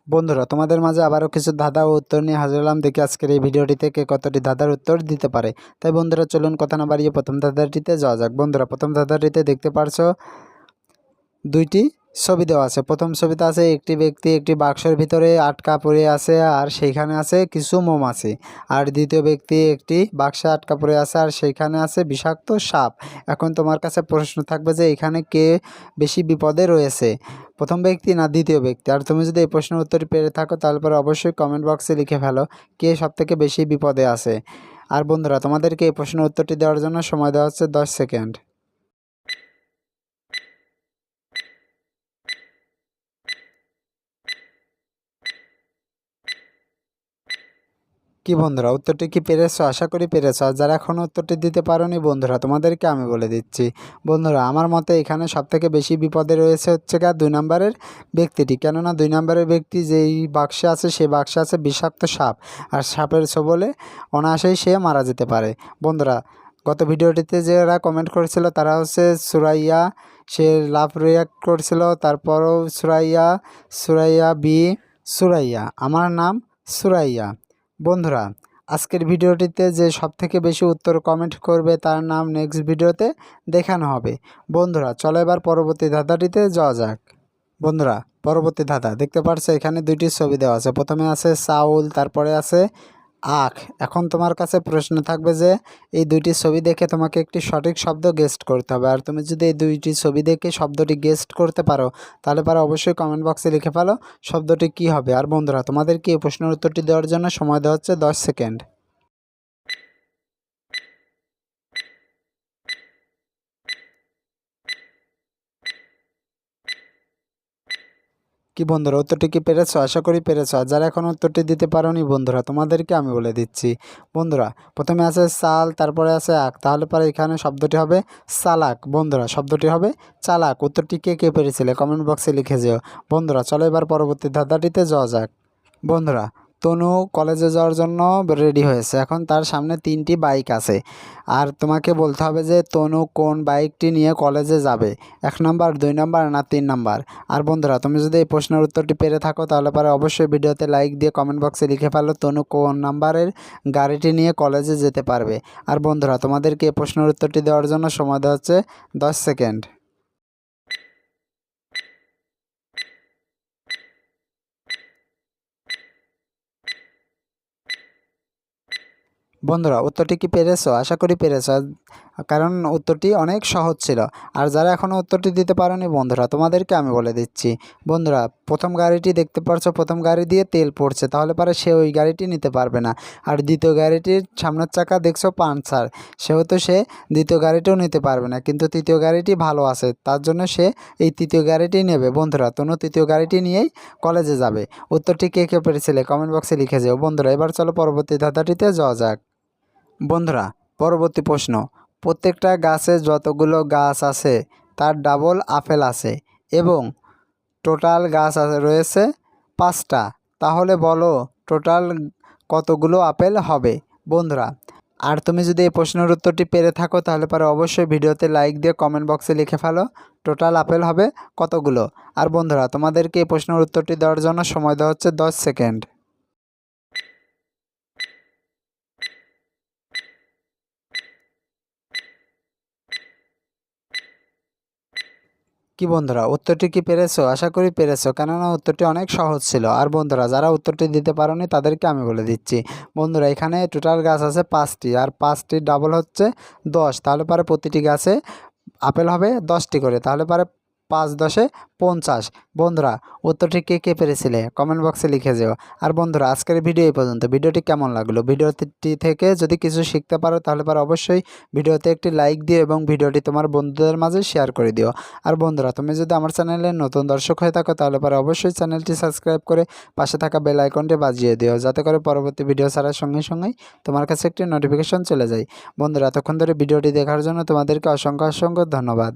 বন্ধুরা, তোমাদের মাঝে আবারও কিছু ধাঁধা ও উত্তর নিয়ে হাজির হলাম। দেখি আজকের এই ভিডিওটি থেকে কতটি ধাঁধার উত্তর দিতে পারে। তাই বন্ধুরা চলুন কথা না বাড়িয়ে প্রথম ধাঁধাটিতে যাওয়া যাক। বন্ধুরা, প্রথম ধাঁধাটিতে দেখতে পারছো দুইটি ছবি দেওয়া আছে। প্রথম ছবিতে আছে একটি ব্যক্তি একটি বাক্সের ভিতরে আটকা পড়ে আছে আর সেইখানে আছে কিছু মৌমাছি। আর দ্বিতীয় ব্যক্তি একটি বাক্সে আটকা পড়ে আছে আর সেইখানে আছে বিষাক্ত সাপ। এখন তোমার কাছে প্রশ্ন থাকবে যে এখানে কে বেশি বিপদে রয়েছে, প্রথম ব্যক্তি না দ্বিতীয় ব্যক্তি? আর তুমি যদি এই প্রশ্নের উত্তর পেরে থাকো তাহলে পরে অবশ্যই কমেন্ট বক্সে লিখে ফেলো কে সবথেকে বেশি বিপদে আছে। আর বন্ধুরা, তোমাদেরকে এই প্রশ্নের উত্তরটি দেওয়ার জন্য সময় দেওয়া হচ্ছে 10 সেকেন্ড। কি বন্ধুরা, উত্তরটি কি পেরেছো? আশা করি পেরেছো। আর যারা এখনও উত্তরটি দিতে পারোনি বন্ধুরা, তোমাদেরকে আমি বলে দিচ্ছি। বন্ধুরা, আমার মতে এখানে সবথেকে বেশি বিপদে রয়েছে হচ্ছে 2 নম্বরের ব্যক্তিটি। কেননা 2 নম্বরের ব্যক্তি যেই বাক্সে আছে সেই বাক্সে আছে বিষাক্ত সাপ, আর সাপের ছোবলে অনায়াসেই সে মারা যেতে পারে। বন্ধুরা, গত ভিডিওটিতে যারা কমেন্ট করেছিল তারা হচ্ছে সুরাইয়া, সে লাভ রিয়াক্ট করছিল। তারপরও সুরাইয়া বি, সুরাইয়া, আমার নাম সুরাইয়া। বন্ধুরা, আজকের ভিডিওটিতে যে সবথেকে বেশি উত্তর কমেন্ট করবে তার নাম নেক্সট ভিডিওতে দেখানো হবে। বন্ধুরা, চলো এবার পরবর্তী ধাঁধাটিতে যাওয়া যাক। বন্ধুরা, পরবর্তী ধাঁধা দেখতে পাচ্ছ এখানে দুইটি ছবি দেওয়া আছে। প্রথমে আছে চাউল, তারপরে আছে আখ। এখন তোমার কাছে প্রশ্ন থাকবে যে এই দুইটি ছবি দেখে তোমাকে একটি সঠিক শব্দ গেস্ট করতে হবে। আর তুমি যদি এই দুইটি ছবি দেখে শব্দটি গেস্ট করতে পারো তাহলে পরে অবশ্যই কমেন্ট বক্সে লিখে ফেলো শব্দটি কি হবে। আর বন্ধুরা, তোমাদেরকে এই প্রশ্নের উত্তরটি দেওয়ার জন্য সময় দেওয়া হচ্ছে 10 সেকেন্ড। কি বন্ধুরা, উত্তরটি কি পেরেছো? আশা করি পেরেছো। আর যারা এখন উত্তরটি দিতে পারোনি বন্ধুরা, তোমাদেরকে আমি বলে দিচ্ছি। বন্ধুরা, প্রথমে আছে চাল, তারপরে আছে আখ, তাহলে পরে এখানে শব্দটি হবে চালাক। বন্ধুরা, শব্দটি হবে চালাক। উত্তরটি কে কে পেরেছিলে কমেন্ট বক্সে লিখে যেও। বন্ধুরা, চলো এবার পরবর্তী ধাঁধাটিতে যাওয়া যাক। বন্ধুরা, তনু কলেজে যাওয়ার জন্য রেডি হয়েছে। এখন তার সামনে 3টি বাইক আছে, আর তোমাকে বলতে হবে যে তনু কোন বাইকটি নিয়ে কলেজে যাবে, 1 নাম্বার, 2 নাম্বার না 3 নাম্বার। আর বন্ধুরা, তুমি যদি এই প্রশ্নের উত্তরটি পেরে থাকো তাহলে পরে অবশ্যই ভিডিওতে লাইক দিয়ে কমেন্ট বক্সে লিখে ফেলো তনু কোন নাম্বারের গাড়িটি নিয়ে কলেজে যেতে পারবে। আর বন্ধুরা, তোমাদেরকে এই প্রশ্নের উত্তরটি দেওয়ার জন্য সময় দেওয়া হচ্ছে 10 সেকেন্ড। বন্ধুরা, উত্তরটি কি পেরেছো? আশা করি পেরেছো, কারণ উত্তরটি অনেক সহজ ছিল। আর যারা এখনও উত্তরটি দিতে পারোনি বন্ধুরা, তোমাদেরকে আমি বলে দিচ্ছি। বন্ধুরা, প্রথম গাড়িটি দেখতে পারছো, প্রথম গাড়ি দিয়ে তেল পড়ছে, তাহলে পরে সে ওই গাড়িটি নিতে পারবে না। আর দ্বিতীয় গাড়িটির সামনের চাকা দেখছো পাঞ্চার, সেহেতু সে দ্বিতীয় গাড়িটিও নিতে পারবে না। কিন্তু তৃতীয় গাড়িটি ভালো আছে, তার জন্য সে এই তৃতীয় গাড়িটি নেবে। বন্ধুরা, তনু তৃতীয় গাড়িটি নিয়েই কলেজে যাবে। উত্তরটি কে কে পেরেছিলে কমেন্ট বক্সে লিখে যাও। বন্ধুরা, এবার চলো পরবর্তী ধাঁধাটিতে যাওয়া যাক। বন্ধুরা, পরবর্তী প্রশ্ন, প্রত্যেকটা গাছে যতগুলো গাছ আছে তার ডাবল আপেল আছে এবং টোটাল গাছ রয়েছে 5টা, তাহলে বলো টোটাল কতগুলো আপেল হবে? বন্ধুরা, আর তুমি যদি এই প্রশ্নের উত্তরটি পেরে থাকো তাহলে পরে অবশ্যই ভিডিওতে লাইক দিয়ে কমেন্ট বক্সে লিখে ফেলো টোটাল আপেল হবে কতগুলো। আর বন্ধুরা, তোমাদেরকে এই প্রশ্নের উত্তরটি দেওয়ার জন্য সময় দেওয়া হচ্ছে 10 সেকেন্ড। কি বন্ধুরা, উত্তরটি কি পেরেছো? আশা করি পেরেছো, কেননা উত্তরটি অনেক সহজ ছিল। আর বন্ধুরা, যারা উত্তরটি দিতে পারোনি তাদেরকে আমি বলে দিচ্ছি। বন্ধুরা, এখানে টোটাল গাছ আছে 5টি, আর 5টি ডাবল হচ্ছে 10, তাহলে পরে প্রতিটি গাছে আপেল হবে 10টি করে, তাহলে পরে 5 10 50। বন্ধুরা, উত্তরটি কে কে পেরেছিলে কমেন্ট বক্সে লিখে যেও। আর বন্ধুরা, আজকের ভিডিও এই পর্যন্ত। ভিডিওটি কেমন লাগলো? ভিডিওটি থেকে যদি কিছু শিখতে পারো তাহলে পরে অবশ্যই ভিডিওতে একটি লাইক দিও এবং ভিডিওটি তোমার বন্ধুদের মাঝে শেয়ার করে দিও। আর বন্ধুরা, তুমি যদি আমার চ্যানেলের নতুন দর্শক হয়ে থাকো তাহলে পরে অবশ্যই চ্যানেলটি সাবস্ক্রাইব করে পাশে থাকা বেল আইকনটি বাজিয়ে দিও, যাতে করে পরবর্তী ভিডিও ছাড়ার সঙ্গে সঙ্গেই তোমার কাছে একটি নোটিফিকেশন চলে যায়। বন্ধুরা, এতক্ষণ ধরে ভিডিওটি দেখার জন্য তোমাদেরকে অসংখ্য অসংখ্য ধন্যবাদ।